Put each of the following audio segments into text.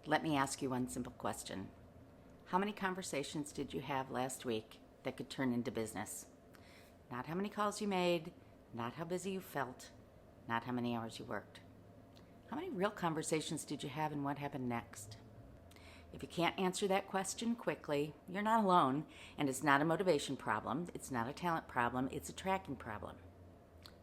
Let me ask you one simple question. How many conversations did you have last week that could turn into business? Not how many calls you made, not how busy you felt, not how many hours you worked. How many real conversations did you have and what happened next? If you can't answer that question quickly, you're not alone, and it's not a motivation problem, it's not a talent problem, it's a tracking problem.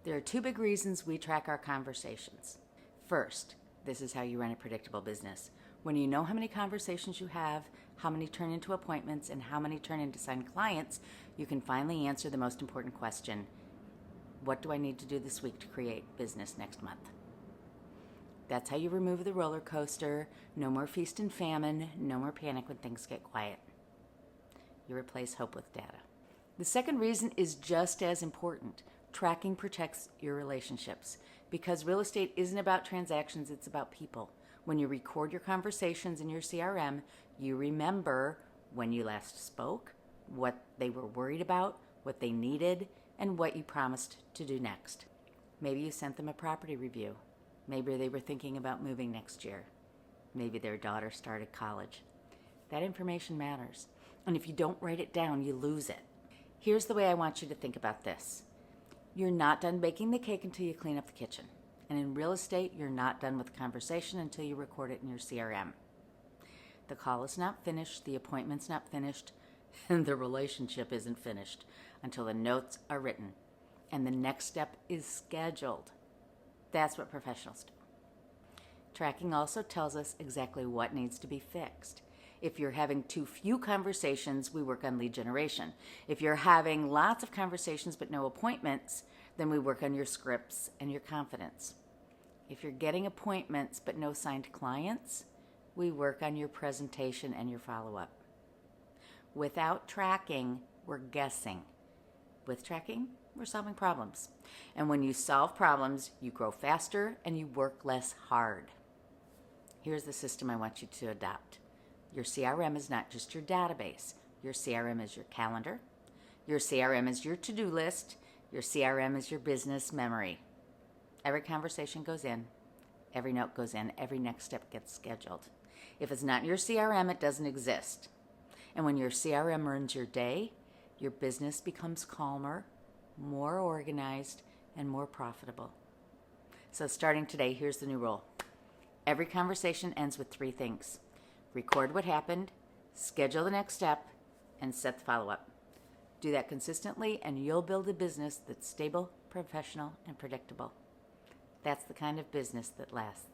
There are two big reasons we track our conversations. First, this is how you run a predictable business. When you know how many conversations you have, how many turn into appointments, and how many turn into signed clients, you can finally answer the most important question: what do I need to do this week to create business next month? That's how you remove the roller coaster. No more feast and famine, no more panic when things get quiet. You replace hope with data. The second reason is just as important. Tracking protects your relationships because real estate isn't about transactions, it's about people. When you record your conversations in your CRM, you remember when you last spoke, what they were worried about, what they needed, and what you promised to do next. Maybe you sent them a property review. Maybe they were thinking about moving next year. Maybe their daughter started college. That information matters. And if you don't write it down, you lose it. Here's the way I want you to think about this. You're not done baking the cake until you clean up the kitchen. And in real estate, you're not done with the conversation until you record it in your CRM. The call is not finished, the appointment's not finished, and the relationship isn't finished until the notes are written. And the next step is scheduled. That's what professionals do. Tracking also tells us exactly what needs to be fixed. If you're having too few conversations, we work on lead generation. If you're having lots of conversations but no appointments, then we work on your scripts and your confidence. If you're getting appointments but no signed clients, we work on your presentation and your follow-up. Without tracking, we're guessing. With tracking, we're solving problems. And when you solve problems, you grow faster and you work less hard. Here's the system I want you to adopt. Your CRM is not just your database. Your CRM is your calendar. Your CRM is your to-do list. Your CRM is your business memory. Every conversation goes in. Every note goes in. Every next step gets scheduled. If it's not in your CRM, it doesn't exist. And when your CRM runs your day, your business becomes calmer, more organized, and more profitable. So starting today, here's the new rule. Every conversation ends with three things. Record what happened, schedule the next step, and set the follow-up. Do that consistently, and you'll build a business that's stable, professional, and predictable. That's the kind of business that lasts.